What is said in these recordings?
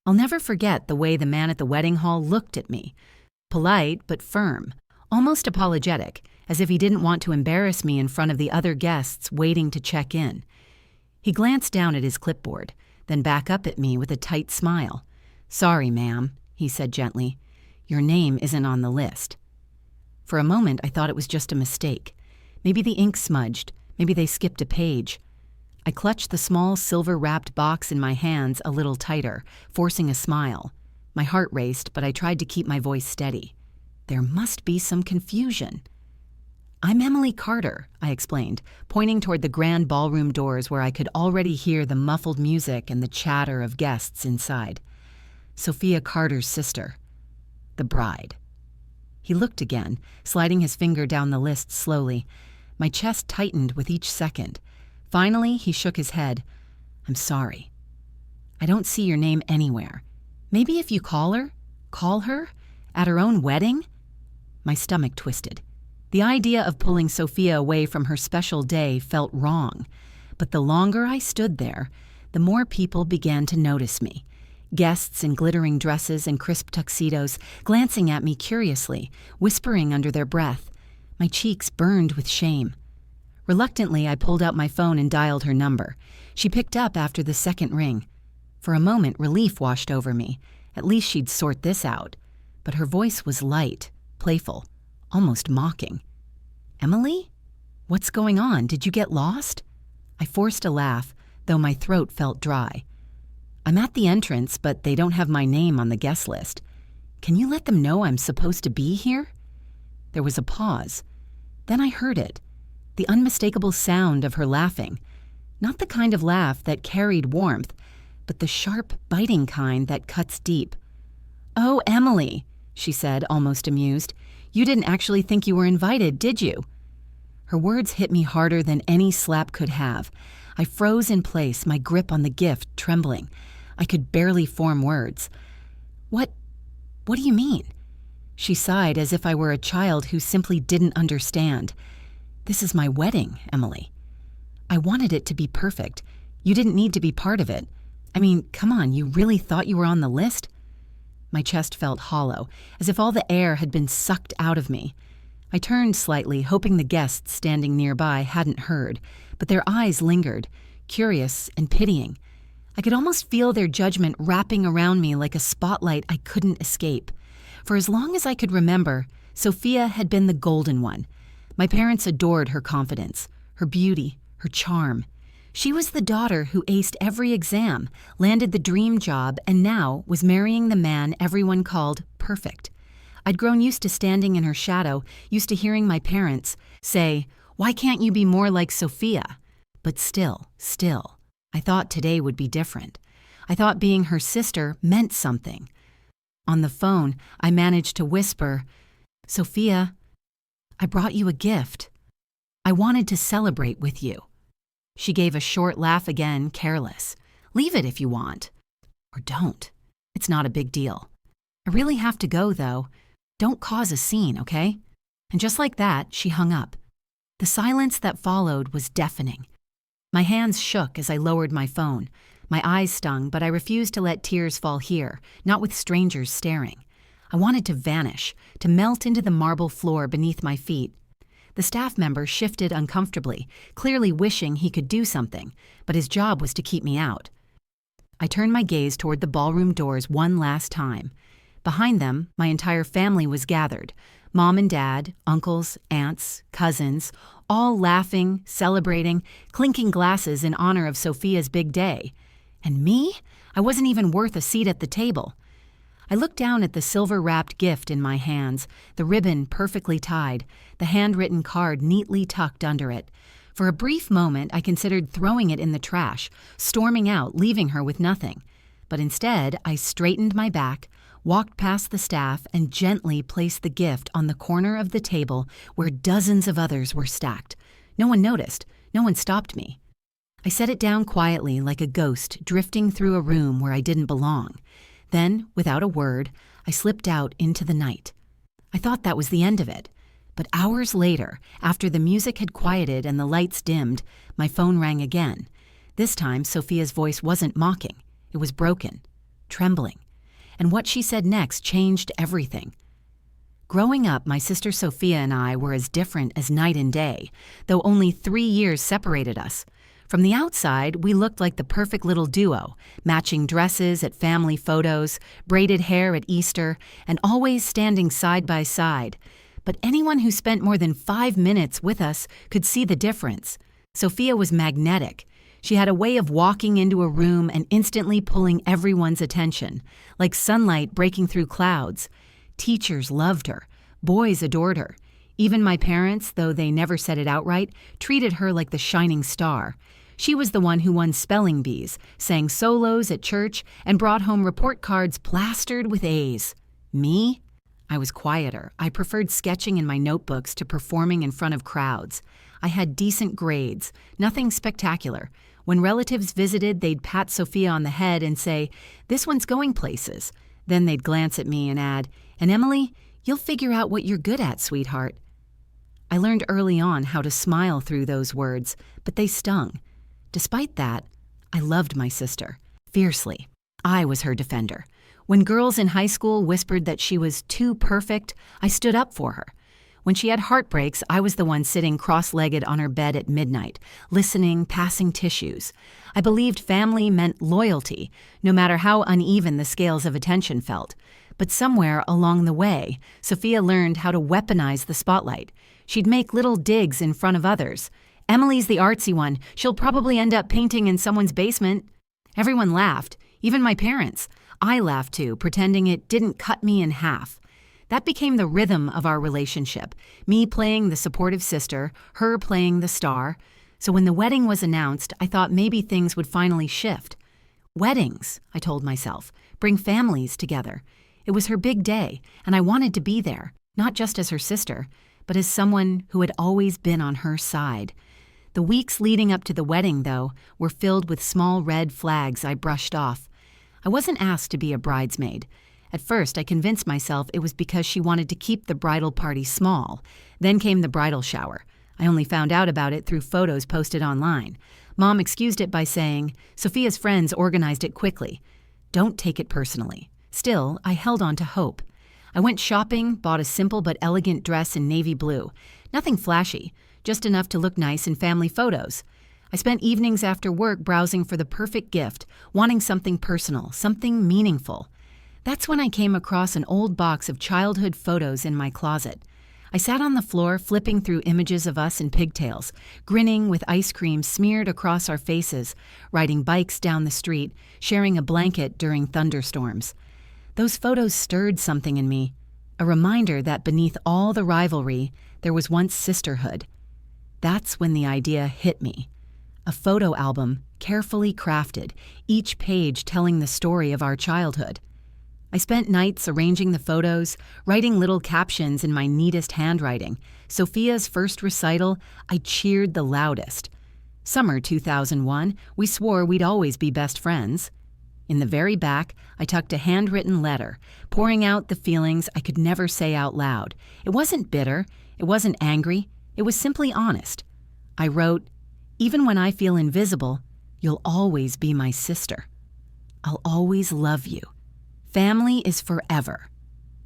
I'll never forget the way the man at the wedding hall looked at me. Polite but firm, almost apologetic, as if he didn't want to embarrass me in front of the other guests waiting to check in. He glanced down at his clipboard, then back up at me with a tight smile. "Sorry, ma'am," he said gently. "Your name isn't on the list." For a moment, I thought it was just a mistake. Maybe the ink smudged. Maybe they skipped a page. I clutched the small silver-wrapped box in my hands a little tighter, forcing a smile. My heart raced, but I tried to keep my voice steady. There must be some confusion. "I'm Emily Carter," I explained, pointing toward the grand ballroom doors where I could already hear the muffled music and the chatter of guests inside. "Sophia Carter's sister. The bride." He looked again, sliding his finger down the list slowly. My chest tightened with each second. Finally, he shook his head. "I'm sorry. I don't see your name anywhere. Maybe if you call her, at her own wedding?" My stomach twisted. The idea of pulling Sophia away from her special day felt wrong. But the longer I stood there, the more people began to notice me. Guests in glittering dresses and crisp tuxedos, glancing at me curiously, whispering under their breath. My cheeks burned with shame. Reluctantly, I pulled out my phone and dialed her number. She picked up after the second ring. For a moment, relief washed over me. At least she'd sort this out. But her voice was light, playful, almost mocking. "Emily? What's going on? Did you get lost?" I forced a laugh, though my throat felt dry. "I'm at the entrance, but they don't have my name on the guest list. Can you let them know I'm supposed to be here?" There was a pause. Then I heard it. The unmistakable sound of her laughing. Not the kind of laugh that carried warmth, but the sharp, biting kind that cuts deep. "Oh, Emily," she said, almost amused. "You didn't actually think you were invited, did you?" Her words hit me harder than any slap could have. I froze in place, my grip on the gift trembling. I could barely form words. What do you mean?" She sighed as if I were a child who simply didn't understand. "This is my wedding, Emily. I wanted it to be perfect. You didn't need to be part of it. I mean, come on, you really thought you were on the list?" My chest felt hollow, as if all the air had been sucked out of me. I turned slightly, hoping the guests standing nearby hadn't heard, but their eyes lingered, curious and pitying. I could almost feel their judgment wrapping around me like a spotlight I couldn't escape. For as long as I could remember, Sophia had been the golden one. My parents adored her confidence, her beauty, her charm. She was the daughter who aced every exam, landed the dream job, and now was marrying the man everyone called perfect. I'd grown used to standing in her shadow, used to hearing my parents say, "Why can't you be more like Sophia?" But still, I thought today would be different. I thought being her sister meant something. On the phone, I managed to whisper, "Sophia, I brought you a gift. I wanted to celebrate with you." She gave a short laugh again, careless. "Leave it if you want. Or don't. It's not a big deal. I really have to go, though. Don't cause a scene, okay?" And just like that, she hung up. The silence that followed was deafening. My hands shook as I lowered my phone. My eyes stung, but I refused to let tears fall here, not with strangers staring. I wanted to vanish, to melt into the marble floor beneath my feet. The staff member shifted uncomfortably, clearly wishing he could do something, but his job was to keep me out. I turned my gaze toward the ballroom doors one last time. Behind them, my entire family was gathered. Mom and Dad, uncles, aunts, cousins, all laughing, celebrating, clinking glasses in honor of Sophia's big day. And me? I wasn't even worth a seat at the table. I looked down at the silver-wrapped gift in my hands, the ribbon perfectly tied, the handwritten card neatly tucked under it. For a brief moment, I considered throwing it in the trash, storming out, leaving her with nothing. But instead, I straightened my back, walked past the staff, and gently placed the gift on the corner of the table where dozens of others were stacked. No one noticed. No one stopped me. I set it down quietly like a ghost drifting through a room where I didn't belong. Then, without a word, I slipped out into the night. I thought that was the end of it. But hours later, after the music had quieted and the lights dimmed, my phone rang again. This time, Sophia's voice wasn't mocking. It was broken. trembling. And what she said next changed everything. Growing up, my sister Sophia and I were as different as night and day, though only 3 years separated us. From the outside, we looked like the perfect little duo, matching dresses at family photos, braided hair at Easter, and always standing side by side. But anyone who spent more than 5 minutes with us could see the difference. Sophia was magnetic. She had a way of walking into a room and instantly pulling everyone's attention, like sunlight breaking through clouds. Teachers loved her. Boys adored her. Even my parents, though they never said it outright, treated her like the shining star. She was the one who won spelling bees, sang solos at church, and brought home report cards plastered with A's. Me? I was quieter. I preferred sketching in my notebooks to performing in front of crowds. I had decent grades, nothing spectacular. When relatives visited, they'd pat Sophia on the head and say, "This one's going places." Then they'd glance at me and add, "And Emily, you'll figure out what you're good at, sweetheart." I learned early on how to smile through those words, but they stung. Despite that, I loved my sister fiercely. I was her defender. When girls in high school whispered that she was too perfect, I stood up for her. When she had heartbreaks, I was the one sitting cross-legged on her bed at midnight, listening, passing tissues. I believed family meant loyalty, no matter how uneven the scales of attention felt. But somewhere along the way, Sophia learned how to weaponize the spotlight. She'd make little digs in front of others. "Emily's the artsy one. She'll probably end up painting in someone's basement." Everyone laughed, even my parents. I laughed too, pretending it didn't cut me in half. That became the rhythm of our relationship, me playing the supportive sister, her playing the star. So when the wedding was announced, I thought maybe things would finally shift. Weddings, I told myself, bring families together. It was her big day, and I wanted to be there, not just as her sister, but as someone who had always been on her side. The weeks leading up to the wedding, though, were filled with small red flags I brushed off. I wasn't asked to be a bridesmaid. At first, I convinced myself it was because she wanted to keep the bridal party small. Then came the bridal shower. I only found out about it through photos posted online. Mom excused it by saying, "Sophia's friends organized it quickly." Don't take it personally. Still, I held on to hope. I went shopping, bought a simple but elegant dress in navy blue. Nothing flashy, just enough to look nice in family photos. I spent evenings after work browsing for the perfect gift, wanting something personal, something meaningful. That's when I came across an old box of childhood photos in my closet. I sat on the floor flipping through images of us in pigtails, grinning with ice cream smeared across our faces, riding bikes down the street, sharing a blanket during thunderstorms. Those photos stirred something in me, a reminder that beneath all the rivalry, there was once sisterhood. That's when the idea hit me. A photo album, carefully crafted, each page telling the story of our childhood. I spent nights arranging the photos, writing little captions in my neatest handwriting. Sophia's first recital, I cheered the loudest. Summer 2001, we swore we'd always be best friends. In the very back, I tucked a handwritten letter, pouring out the feelings I could never say out loud. It wasn't bitter, it wasn't angry, it was simply honest. I wrote, "Even when I feel invisible, you'll always be my sister. I'll always love you. Family is forever."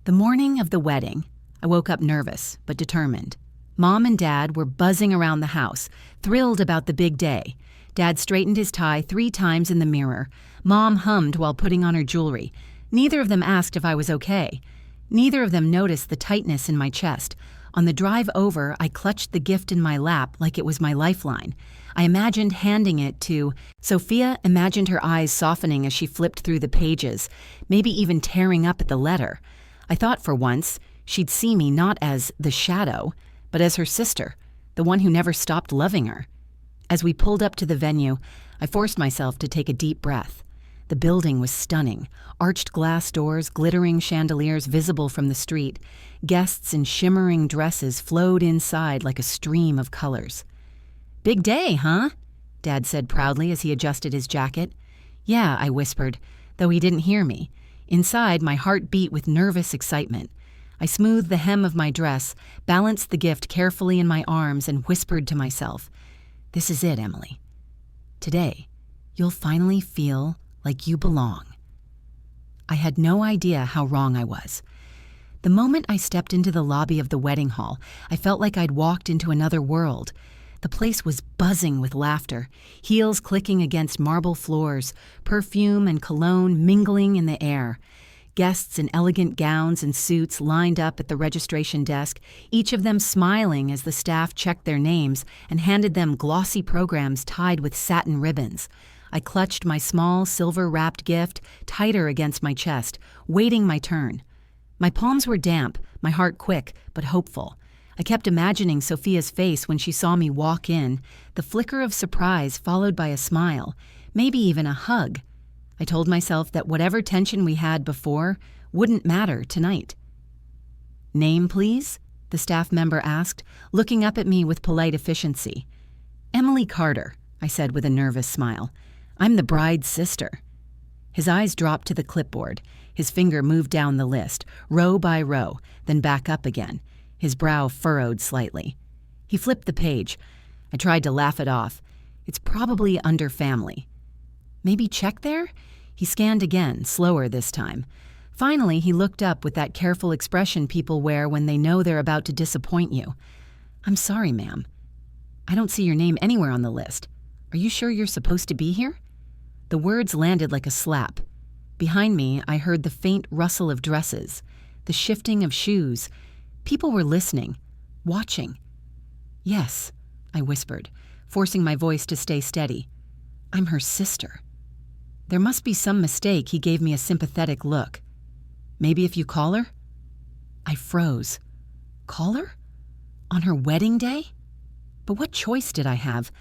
The morning of the wedding, I woke up nervous but determined. Mom and Dad were buzzing around the house, thrilled about the big day. Dad straightened his tie 3 times in the mirror. Mom hummed while putting on her jewelry. Neither of them asked if I was okay. Neither of them noticed the tightness in my chest. On the drive over, I clutched the gift in my lap like it was my lifeline. I imagined handing it to Sophia. Imagined her eyes softening as she flipped through the pages, maybe even tearing up at the letter. I thought for once she'd see me not as the shadow, but as her sister, the one who never stopped loving her. As we pulled up to the venue, I forced myself to take a deep breath. The building was stunning. Arched glass doors, glittering chandeliers visible from the street. Guests in shimmering dresses flowed inside like a stream of colors. "Big day, huh?" Dad said proudly as he adjusted his jacket. "Yeah," I whispered, though he didn't hear me. Inside, my heart beat with nervous excitement. I smoothed the hem of my dress, balanced the gift carefully in my arms, and whispered to myself, "This is it, Emily. Today, you'll finally feel like you belong." I had no idea how wrong I was. The moment I stepped into the lobby of the wedding hall, I felt like I'd walked into another world. The place was buzzing with laughter, heels clicking against marble floors, perfume and cologne mingling in the air. Guests in elegant gowns and suits lined up at the registration desk, each of them smiling as the staff checked their names and handed them glossy programs tied with satin ribbons. I clutched my small, silver-wrapped gift tighter against my chest, waiting my turn. My palms were damp, my heart quick, but hopeful. I kept imagining Sophia's face when she saw me walk in, the flicker of surprise followed by a smile, maybe even a hug. I told myself that whatever tension we had before wouldn't matter tonight. "Name, please?" the staff member asked, looking up at me with polite efficiency. "Emily Carter," I said with a nervous smile. "I'm the bride's sister." His eyes dropped to the clipboard. His finger moved down the list, row by row, then back up again. His brow furrowed slightly. He flipped the page. I tried to laugh it off. "It's probably under family." "Maybe check there?" He scanned again, slower this time. Finally, he looked up with that careful expression people wear when they know they're about to disappoint you. "I'm sorry, ma'am. I don't see your name anywhere on the list. Are you sure you're supposed to be here?" The words landed like a slap. Behind me, I heard the faint rustle of dresses, the shifting of shoes. People were listening, watching. "Yes," I whispered, forcing my voice to stay steady. "I'm her sister." There must be some mistake. He gave me a sympathetic look. "Maybe if you call her?" I froze. Call her? On her wedding day? But what choice did I have?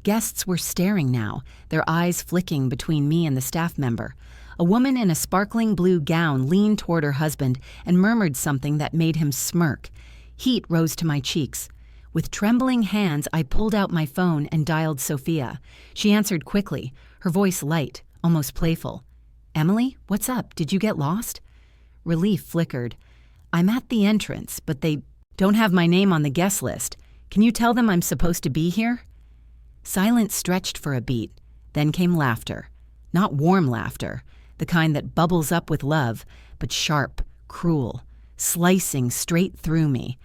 Guests were staring now, their eyes flicking between me and the staff member. A woman in a sparkling blue gown leaned toward her husband and murmured something that made him smirk. Heat rose to my cheeks. With trembling hands, I pulled out my phone and dialed Sophia. She answered quickly, her voice light, almost playful. "Emily, what's up? Did you get lost?" Relief flickered. "I'm at the entrance, but they don't have my name on the guest list. Can you tell them I'm supposed to be here?" Silence stretched for a beat. Then came laughter. Not warm laughter, the kind that bubbles up with love, but sharp, cruel, slicing straight through me.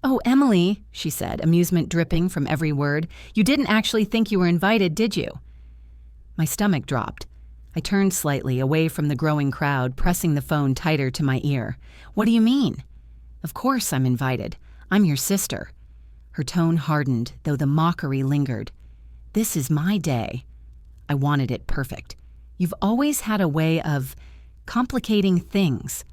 "Oh, Emily," she said, amusement dripping from every word, "you didn't actually think you were invited, did you?" My stomach dropped. I turned slightly away from the growing crowd, pressing the phone tighter to my ear. "What do you mean?" "Of course I'm invited. I'm your sister." Her tone hardened, though the mockery lingered. "This is my day." I wanted it perfect. "You've always had a way of complicating things.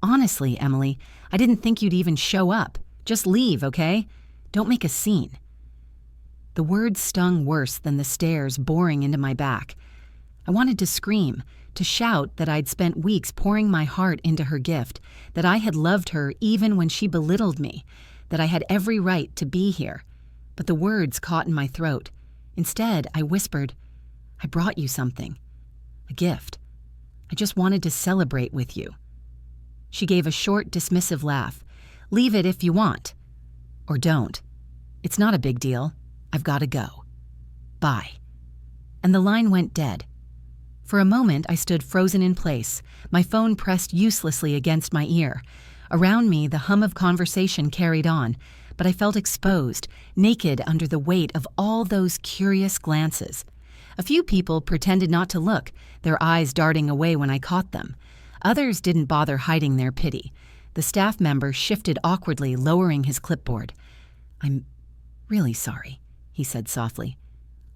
Honestly, Emily, I didn't think you'd even show up. Just leave, okay? Don't make a scene." The words stung worse than the stares boring into my back. I wanted to scream, to shout that I'd spent weeks pouring my heart into her gift, that I had loved her even when she belittled me, that I had every right to be here. But the words caught in my throat. Instead, I whispered, "I brought you something. A gift. I just wanted to celebrate with you." She gave a short, dismissive laugh. "Leave it if you want. Or don't. It's not a big deal. I've got to go. Bye." And the line went dead. For a moment, I stood frozen in place, my phone pressed uselessly against my ear. Around me, the hum of conversation carried on, but I felt exposed, naked under the weight of all those curious glances. A few people pretended not to look, their eyes darting away when I caught them. Others didn't bother hiding their pity. The staff member shifted awkwardly, lowering his clipboard. "I'm really sorry," he said softly.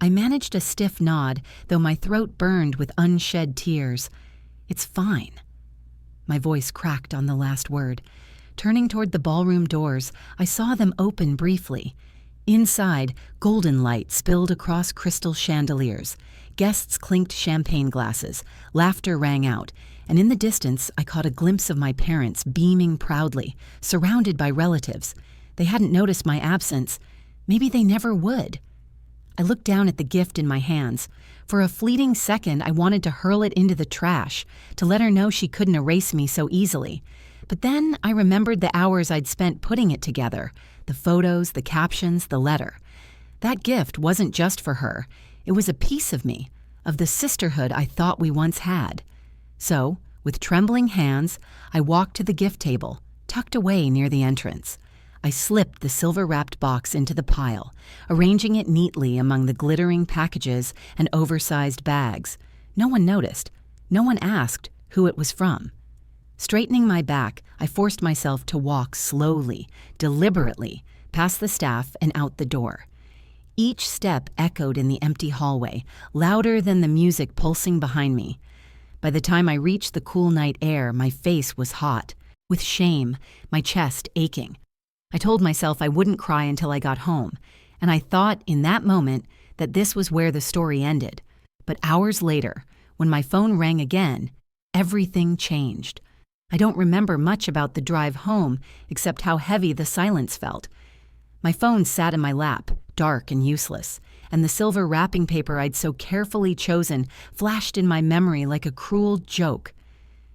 I managed a stiff nod, though my throat burned with unshed tears. "It's fine." My voice cracked on the last word. Turning toward the ballroom doors, I saw them open briefly. Inside, golden light spilled across crystal chandeliers. Guests clinked champagne glasses. Laughter rang out, and in the distance I caught a glimpse of my parents beaming proudly, surrounded by relatives. They hadn't noticed my absence. Maybe they never would. I looked down at the gift in my hands. For a fleeting second, I wanted to hurl it into the trash, to let her know she couldn't erase me so easily. But then I remembered the hours I'd spent putting it together, the photos, the captions, the letter. That gift wasn't just for her. It was a piece of me, of the sisterhood I thought we once had. So, With trembling hands, I walked to the gift table, tucked away near the entrance. I slipped the silver-wrapped box into the pile, arranging it neatly among the glittering packages and oversized bags. No one noticed. No one asked who it was from. Straightening my back, I forced myself to walk slowly, deliberately, past the staff and out the door. Each step echoed in the empty hallway, louder than the music pulsing behind me. By the time I reached the cool night air, my face was hot, with shame, my chest aching. I told myself I wouldn't cry until I got home, and I thought in that moment that this was where the story ended. But hours later, when my phone rang again, everything changed. I don't remember much about the drive home except how heavy the silence felt. My phone sat in my lap, dark and useless, and the silver wrapping paper I'd so carefully chosen flashed in my memory like a cruel joke.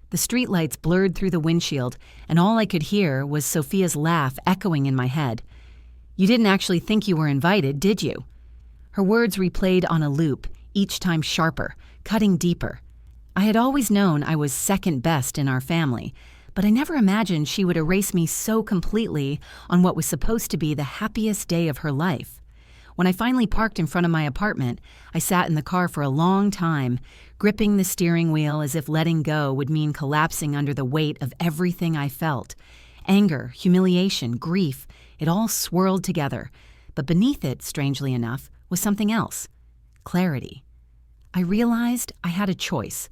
The streetlights blurred through the windshield, and all I could hear was Sophia's laugh echoing in my head. "You didn't actually think you were invited, did you?" Her words replayed on a loop, each time sharper, cutting deeper. I had always known I was second best in our family, but I never imagined she would erase me so completely on what was supposed to be the happiest day of her life. When I finally parked in front of my apartment, I sat in the car for a long time, gripping the steering wheel as if letting go would mean collapsing under the weight of everything I felt. Anger, humiliation, grief, it all swirled together. But beneath it, strangely enough, was something else. Clarity. I realized I had a choice.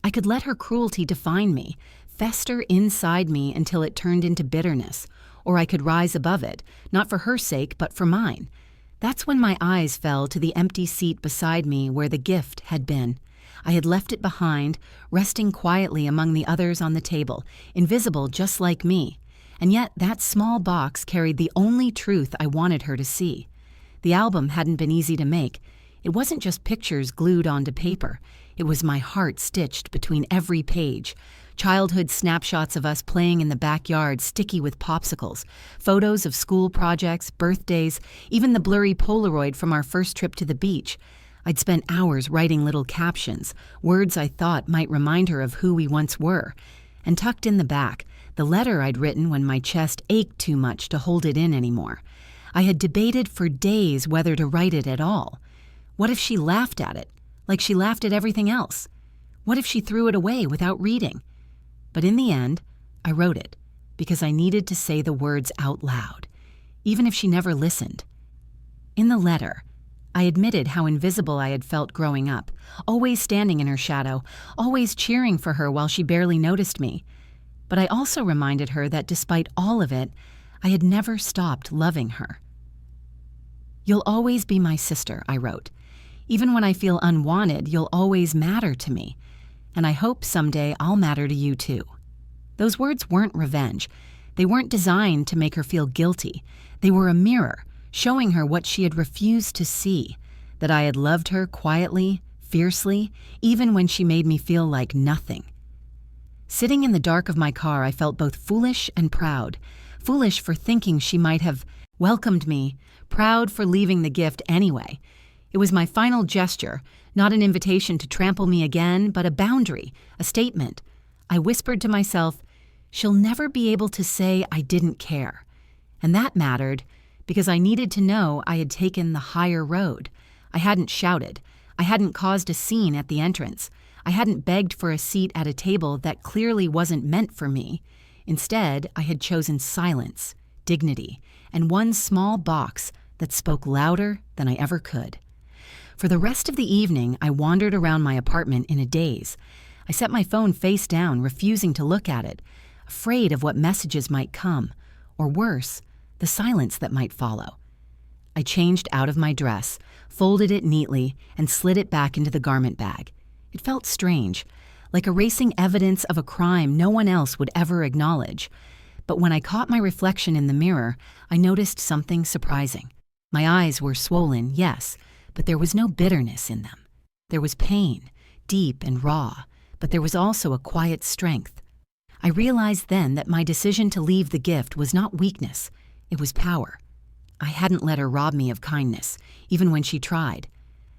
I could let her cruelty define me, fester inside me until it turned into bitterness, or I could rise above it, not for her sake, but for mine. That's when my eyes fell to the empty seat beside me where the gift had been. I had left it behind, resting quietly among the others on the table, invisible just like me. And yet that small box carried the only truth I wanted her to see. The album hadn't been easy to make. It wasn't just pictures glued onto paper. It was my heart stitched between every page. Childhood snapshots of us playing in the backyard, sticky with popsicles, photos of school projects, birthdays, even the blurry Polaroid from our first trip to the beach. I'd spent hours writing little captions, words I thought might remind her of who we once were. And tucked in the back, the letter I'd written when my chest ached too much to hold it in anymore. I had debated for days whether to write it at all. What if she laughed at it, like she laughed at everything else? What if she threw it away without reading? But in the end, I wrote it because I needed to say the words out loud, even if she never listened. In the letter, I admitted how invisible I had felt growing up, always standing in her shadow, always cheering for her while she barely noticed me. But I also reminded her that despite all of it, I had never stopped loving her. "You'll always be my sister," I wrote. "Even when I feel unwanted, you'll always matter to me. And I hope someday I'll matter to you too." Those words weren't revenge. They weren't designed to make her feel guilty. They were a mirror, showing her what she had refused to see, that I had loved her quietly, fiercely, even when she made me feel like nothing. Sitting in the dark of my car, I felt both foolish and proud. Foolish for thinking she might have welcomed me, proud for leaving the gift anyway. It was my final gesture, not an invitation to trample me again, but a boundary, a statement. I whispered to myself, she'll never be able to say I didn't care. And that mattered because I needed to know I had taken the higher road. I hadn't shouted. I hadn't caused a scene at the entrance. I hadn't begged for a seat at a table that clearly wasn't meant for me. Instead, I had chosen silence, dignity, and one small box that spoke louder than I ever could. For the rest of the evening, I wandered around my apartment in a daze. I set my phone face down, refusing to look at it, afraid of what messages might come, or worse, the silence that might follow. I changed out of my dress, folded it neatly, and slid it back into the garment bag. It felt strange, like erasing evidence of a crime no one else would ever acknowledge. But when I caught my reflection in the mirror, I noticed something surprising. My eyes were swollen, yes, but there was no bitterness in them. There was pain, deep and raw, but there was also a quiet strength. I realized then that my decision to leave the gift was not weakness, it was power. I hadn't let her rob me of kindness, even when she tried.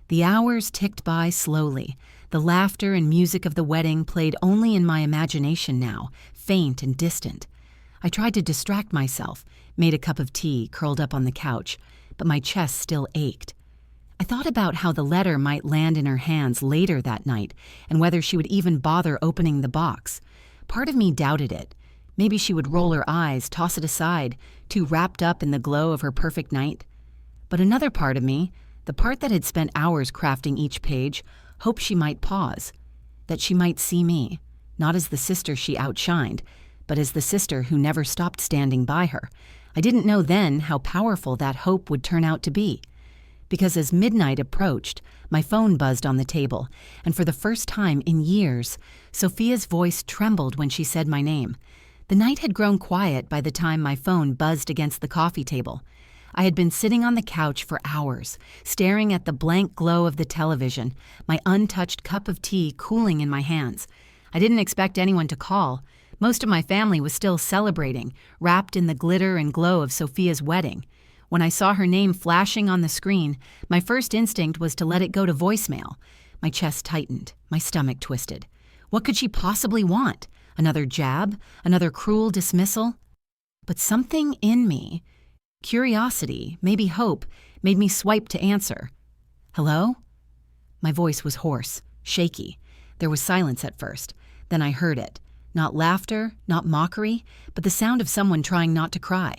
The hours ticked by slowly. The laughter and music of the wedding played only in my imagination now, faint and distant. I tried to distract myself, made a cup of tea, curled up on the couch, but my chest still ached. I thought about how the letter might land in her hands later that night and whether she would even bother opening the box. Part of me doubted it. Maybe she would roll her eyes, toss it aside, too wrapped up in the glow of her perfect night. But another part of me, the part that had spent hours crafting each page, hoped she might pause, that she might see me, not as the sister she outshined, but as the sister who never stopped standing by her. I didn't know then how powerful that hope would turn out to be. Because as midnight approached, my phone buzzed on the table, and for the first time in years, Sophia's voice trembled when she said my name. The night had grown quiet by the time my phone buzzed against the coffee table. I had been sitting on the couch for hours, staring at the blank glow of the television, my untouched cup of tea cooling in my hands. I didn't expect anyone to call. Most of my family was still celebrating, wrapped in the glitter and glow of Sophia's wedding. When I saw her name flashing on the screen, my first instinct was to let it go to voicemail. My chest tightened, my stomach twisted. What could she possibly want? Another jab? Another cruel dismissal? But something in me, curiosity, maybe hope, made me swipe to answer. Hello? My voice was hoarse, shaky. There was silence at first. Then I heard it. Not laughter, not mockery, but the sound of someone trying not to cry.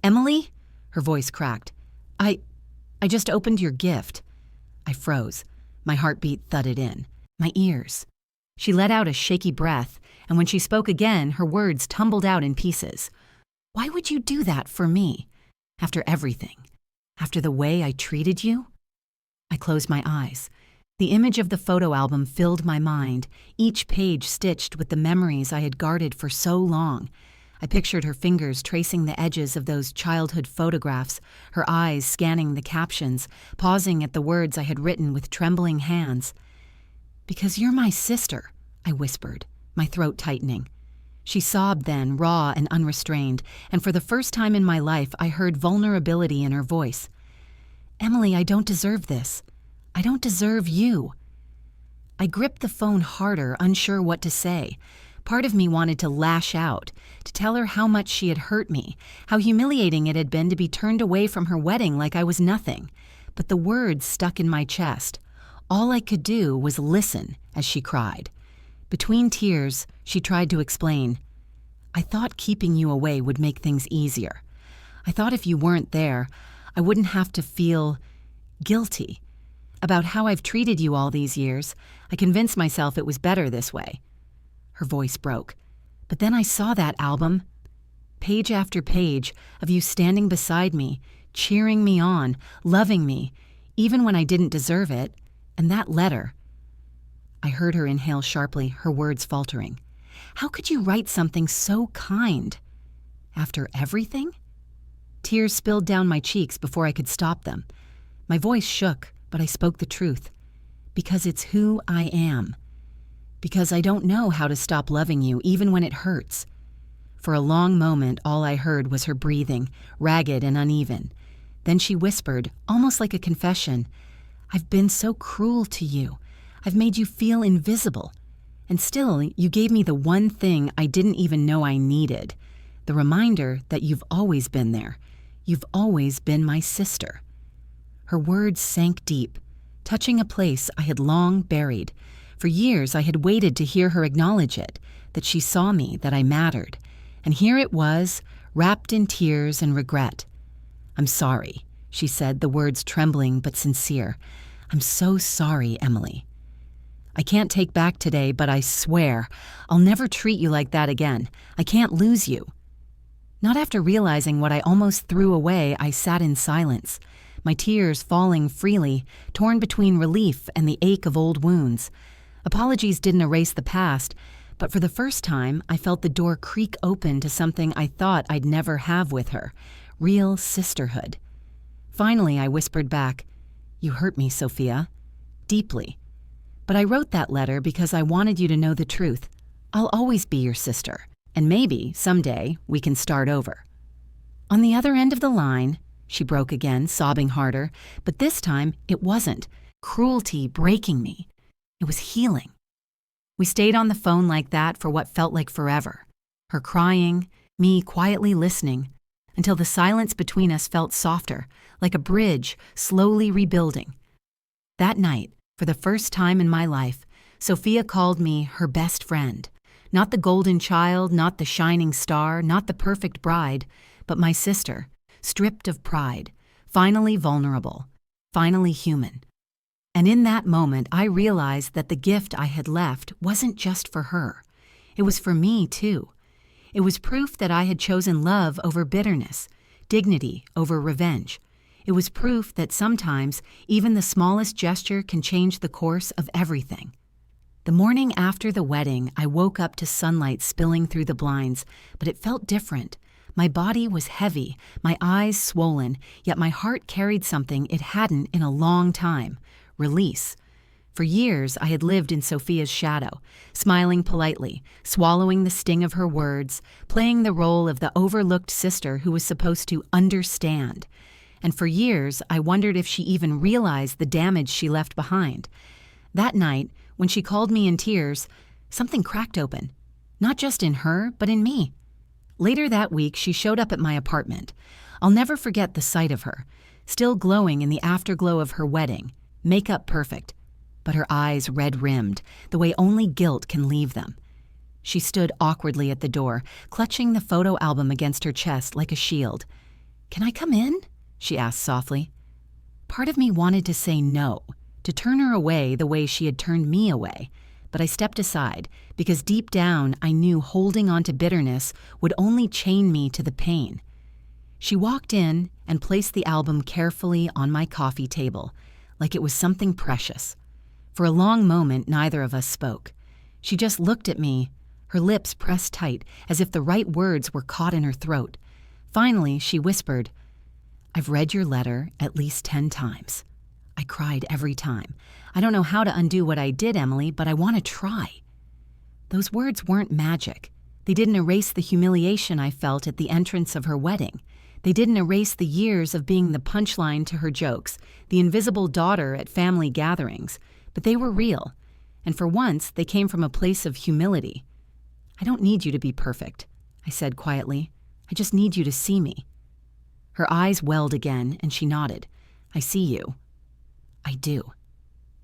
Emily? Her voice cracked. I just opened your gift. I froze. My heartbeat thudded in. My ears. She let out a shaky breath, and when she spoke again, her words tumbled out in pieces. Why would you do that for me? After everything? After the way I treated you? I closed my eyes. The image of the photo album filled my mind, each page stitched with the memories I had guarded for so long. I pictured her fingers tracing the edges of those childhood photographs, her eyes scanning the captions, pausing at the words I had written with trembling hands. Because you're my sister, I whispered, my throat tightening. She sobbed then, raw and unrestrained, and for the first time in my life I heard vulnerability in her voice. Emily, I don't deserve this. I don't deserve you. I gripped the phone harder, unsure what to say. Part of me wanted to lash out, to tell her how much she had hurt me, how humiliating it had been to be turned away from her wedding like I was nothing. But the words stuck in my chest. All I could do was listen as she cried. Between tears, she tried to explain. I thought keeping you away would make things easier. I thought if you weren't there, I wouldn't have to feel guilty. About how I've treated you all these years, I convinced myself it was better this way. Her voice broke. But then I saw that album, page after page of you standing beside me, cheering me on, loving me, even when I didn't deserve it, and that letter. I heard her inhale sharply, her words faltering. How could you write something so kind? After everything? Tears spilled down my cheeks before I could stop them. My voice shook, but I spoke the truth. Because it's who I am. Because I don't know how to stop loving you even when it hurts. For a long moment, all I heard was her breathing, ragged and uneven. Then she whispered, almost like a confession, I've been so cruel to you. I've made you feel invisible. And still, you gave me the one thing I didn't even know I needed. The reminder that you've always been there. You've always been my sister. Her words sank deep, touching a place I had long buried. For years I had waited to hear her acknowledge it, that she saw me, that I mattered. And here it was, wrapped in tears and regret. I'm sorry, she said, the words trembling but sincere. I'm so sorry, Emily. I can't take back today, but I swear, I'll never treat you like that again. I can't lose you. Not after realizing what I almost threw away, I sat in silence, my tears falling freely, torn between relief and the ache of old wounds. Apologies didn't erase the past, but for the first time, I felt the door creak open to something I thought I'd never have with her, real sisterhood. Finally, I whispered back, You hurt me, Sophia. Deeply. But I wrote that letter because I wanted you to know the truth. I'll always be your sister, and maybe, someday, we can start over. On the other end of the line, she broke again, sobbing harder, but this time it wasn't. Cruelty breaking me. It was healing. We stayed on the phone like that for what felt like forever. Her crying, me quietly listening, until the silence between us felt softer, like a bridge slowly rebuilding. That night, for the first time in my life, Sophia called me her best friend. Not the golden child, not the shining star, not the perfect bride, but my sister, stripped of pride, finally vulnerable, finally human. And in that moment, I realized that the gift I had left wasn't just for her. It was for me, too. It was proof that I had chosen love over bitterness, dignity over revenge. It was proof that sometimes even the smallest gesture can change the course of everything. The morning after the wedding, I woke up to sunlight spilling through the blinds, but it felt different. My body was heavy, my eyes swollen, yet my heart carried something it hadn't in a long time: release. For years, I had lived in Sophia's shadow, smiling politely, swallowing the sting of her words, playing the role of the overlooked sister who was supposed to understand. And for years, I wondered if she even realized the damage she left behind. That night, when she called me in tears, something cracked open. Not just in her, but in me. Later that week, she showed up at my apartment. I'll never forget the sight of her, still glowing in the afterglow of her wedding, makeup perfect, but her eyes red-rimmed, the way only guilt can leave them. She stood awkwardly at the door, clutching the photo album against her chest like a shield. "Can I come in?" she asked softly. Part of me wanted to say no, to turn her away the way she had turned me away, but I stepped aside because deep down I knew holding on to bitterness would only chain me to the pain. She walked in and placed the album carefully on my coffee table, like it was something precious. For a long moment, neither of us spoke. She just looked at me, her lips pressed tight, as if the right words were caught in her throat. Finally, she whispered, "I've read your letter at least 10 times. I cried every time. I don't know how to undo what I did, Emily, but I want to try." Those words weren't magic. They didn't erase the humiliation I felt at the entrance of her wedding. They didn't erase the years of being the punchline to her jokes, the invisible daughter at family gatherings. But they were real, and for once they came from a place of humility. "I don't need you to be perfect," I said quietly. "I just need you to see me." Her eyes welled again, and she nodded. "I see you." "I do.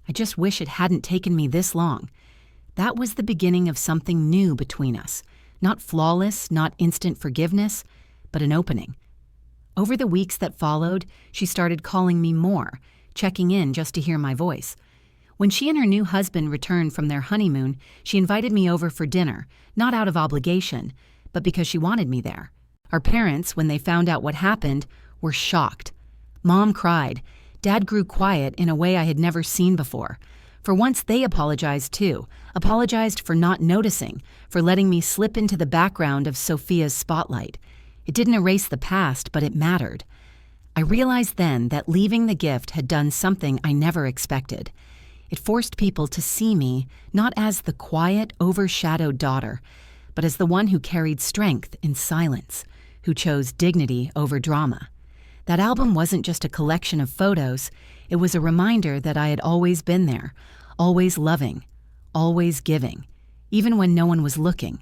I just wish it hadn't taken me this long." That was the beginning of something new between us. Not flawless, not instant forgiveness, but an opening. Over the weeks that followed, she started calling me more, checking in just to hear my voice. When she and her new husband returned from their honeymoon, she invited me over for dinner, not out of obligation, but because she wanted me there. Our parents, when they found out what happened, were shocked. Mom cried. Dad grew quiet in a way I had never seen before. For once, they apologized too, apologized for not noticing, for letting me slip into the background of Sophia's spotlight. It didn't erase the past, but it mattered. I realized then that leaving the gift had done something I never expected. It forced people to see me not as the quiet, overshadowed daughter, but as the one who carried strength in silence, who chose dignity over drama. That album wasn't just a collection of photos, it was a reminder that I had always been there, always loving, always giving, even when no one was looking.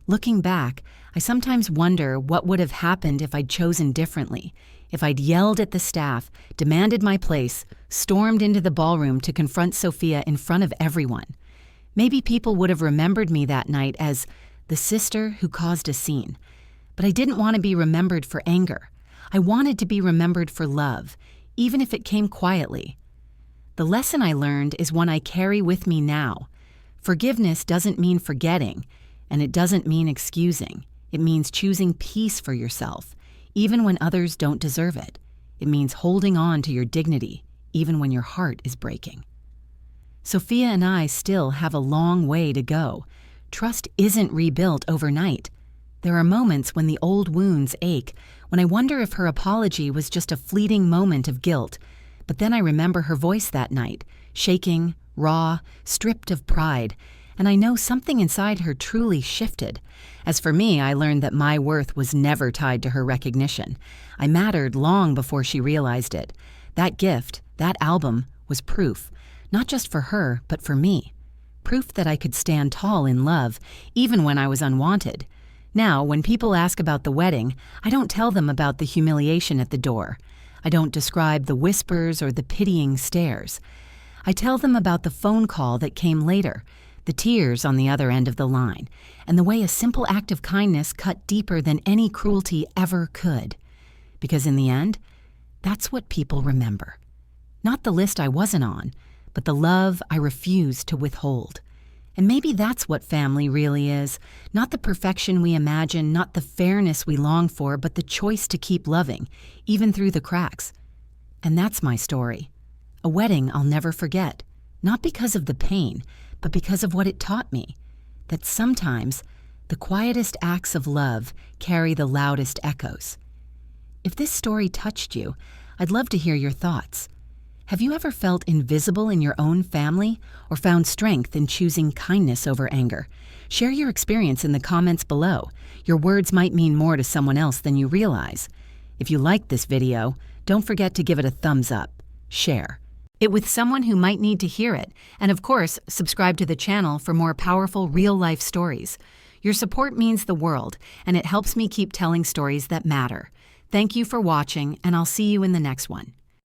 Looking back, I sometimes wonder what would have happened if I'd chosen differently, if I'd yelled at the staff, demanded my place, stormed into the ballroom to confront Sophia in front of everyone. Maybe people would have remembered me that night as the sister who caused a scene. But I didn't want to be remembered for anger. I wanted to be remembered for love, even if it came quietly. The lesson I learned is one I carry with me now. Forgiveness doesn't mean forgetting, and it doesn't mean excusing. It means choosing peace for yourself, even when others don't deserve it. It means holding on to your dignity, even when your heart is breaking. Sophia and I still have a long way to go. Trust isn't rebuilt overnight. There are moments when the old wounds ache, when I wonder if her apology was just a fleeting moment of guilt. But then I remember her voice that night, shaking, raw, stripped of pride, and I know something inside her truly shifted. As for me, I learned that my worth was never tied to her recognition. I mattered long before she realized it. That gift, that album, was proof. not just for her, but for me. Proof that I could stand tall in love, even when I was unwanted. Now, when people ask about the wedding, I don't tell them about the humiliation at the door. I don't describe the whispers or the pitying stares. I tell them about the phone call that came later, the tears on the other end of the line, and the way a simple act of kindness cut deeper than any cruelty ever could. Because in the end, that's what people remember. Not the list I wasn't on, but the love I refused to withhold. And maybe that's what family really is. Not the perfection we imagine, not the fairness we long for, but the choice to keep loving, even through the cracks. And that's my story. A wedding I'll never forget. Not because of the pain, but because of what it taught me. That sometimes the quietest acts of love carry the loudest echoes. If this story touched you, I'd love to hear your thoughts. Have you ever felt invisible in your own family or found strength in choosing kindness over anger? Share your experience in the comments below. Your words might mean more to someone else than you realize. If you liked this video, don't forget to give it a thumbs up. Share it with someone who might need to hear it. And of course, subscribe to the channel for more powerful real-life stories. Your support means the world, and it helps me keep telling stories that matter. Thank you for watching, and I'll see you in the next one.